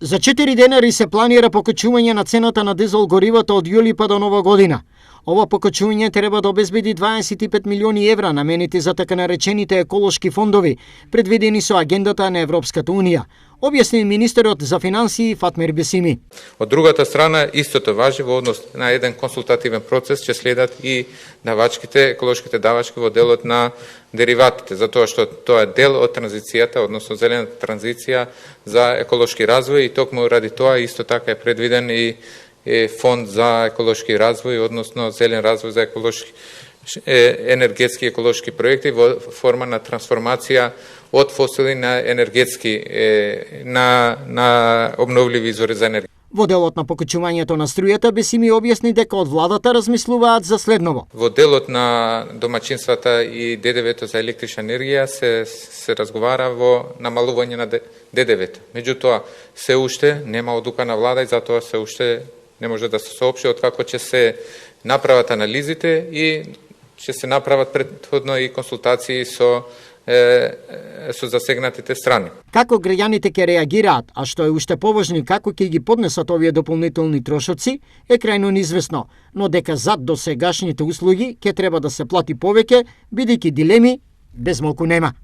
За 4 денари се планира покачување на цената на дизел горивото од јули па до нова година. Ова покачување треба да обезбеди 25 милиони евра наменети за така наречените еколошки фондови, предвидени со агендата на Европската унија, објасни министерот за финансии Фатмир Бесими. Од другата страна, истото важи во однос на еден консултативен процес, ќе следат и давачките, еколошките давачки во делот на дериватите, затоа што тоа е дел од транзицијата, односно зелената транзиција за еколошки развој и токму ради тоа исто така е предвиден и фонд за еколошки развој, односно зелен развој за еколошки енергетски еколошки проекти во форма на трансформација од фосили на енергетски на обновливи извори за енергија. Во делот на покачувањето на струјата Бесими објасни дека од владата размислуваат за следново. Во делот на домаќинствата и ДДВ-то за електрична енергија се разговара во намалување на ДДВ-то. Меѓутоа, се уште нема одлука на влада и затоа се уште не може да се соопшти откако ќе се направат анализите и ќе се направат претходно и консултации со засегнатите страни. Како граѓаните ќе реагираат, а што е уште поважно како ќе ги поднесат овие дополнителни трошоци, е крајно неизвестно, но дека зад досегашните услуги ќе треба да се плати повеќе, бидејќи дилеми без малку нема.